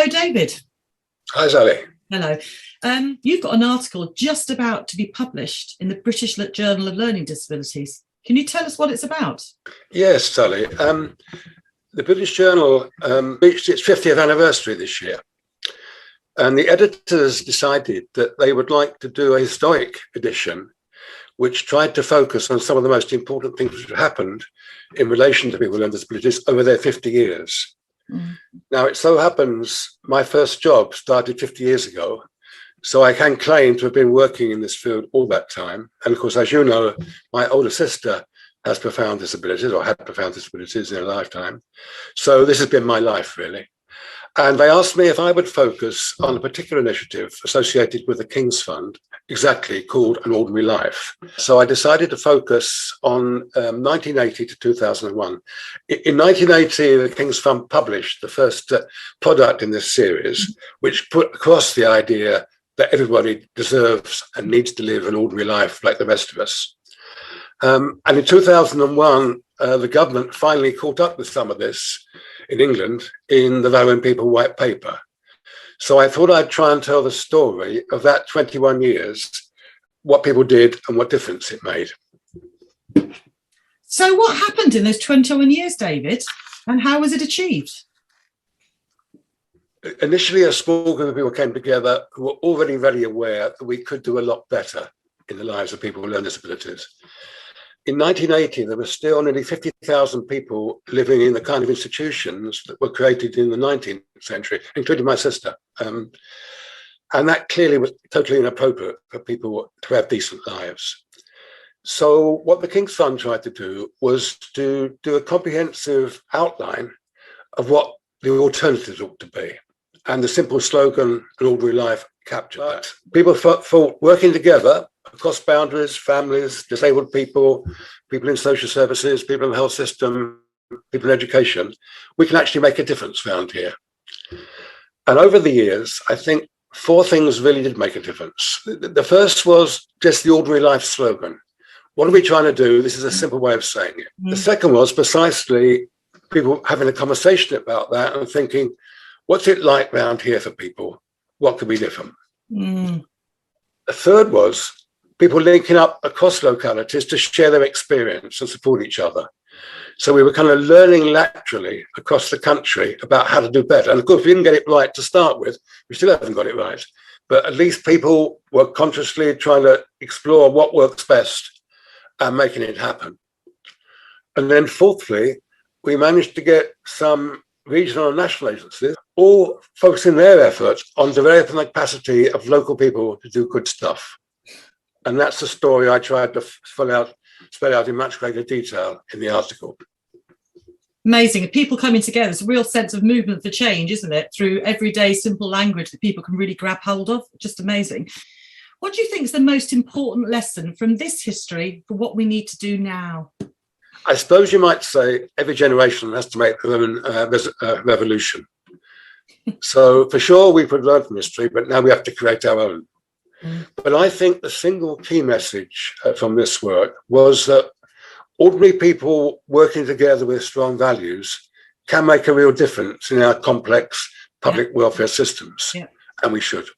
Hello, David. Hi, Sally. Hello. You've got an article just about to be published in the British Journal of Learning Disabilities. Can you tell us what it's about? Yes, Sally. The British Journal reached its 50th anniversary this year, and the editors decided that they would like to do a historic edition which tried to focus on some of the most important things which have happened in relation to people with learning disabilities over their 50 years. Now, it so happens my first job started 50 years ago, so I can claim to have been working in this field all that time. And of course, as you know, my older sister has profound disabilities, or had profound disabilities in her lifetime. So this has been my life, really. And they asked me if I would focus on a particular initiative associated with the King's Fund, exactly called An Ordinary Life. So I decided to focus on 1980 to 2001. In 1980, the King's Fund published the first product in this series, which put across the idea that everybody deserves and needs to live an ordinary life like the rest of us. And in 2001, the government finally caught up with some of this in England in the Valour in People White Paper. So I thought I'd try and tell the story of that 21 years, what people did and what difference it made. So what happened in those 21 years, David, and how was it achieved? Initially, a small group of people came together who were already very aware that we could do a lot better in the lives of people with learning disabilities. In 1980, there were still nearly 50,000 people living in the kind of institutions that were created in the 19th century, including my sister. And that clearly was totally inappropriate for people to have decent lives. So what the King's Fund tried to do was to do a comprehensive outline of what the alternatives ought to be. And the simple slogan, An Ordinary Life, captured that. People thought working together across boundaries, families, disabled people, people in social services, people in the health system, people in education, we can actually make a difference around here. And over the years, I think 4 things really did make a difference. The first was just the ordinary life slogan. What are we trying to do? This is a simple way of saying it. The second was precisely people having a conversation about that and thinking, what's it like around here for people? What could be different? The third was people linking up across localities to share their experience and support each other. So we were kind of learning laterally across the country about how to do better. And of course, we didn't get it right to start with. We still haven't got it right. But at least people were consciously trying to explore what works best and making it happen. And then fourthly, we managed to get some regional and national agencies all focusing their efforts on developing the capacity of local people to do good stuff. And that's the story I tried to spell out in much greater detail in the article. Amazing. People coming together. It's a real sense of movement for change, isn't it? Through everyday simple language that people can really grab hold of. Just amazing. What do you think is the most important lesson from this history for what we need to do now? I suppose you might say every generation has to make their own revolution. So for sure we could learn from history, but now we have to create our own. But I think the single key message from this work was that ordinary people working together with strong values can make a real difference in our complex public welfare systems, and we should.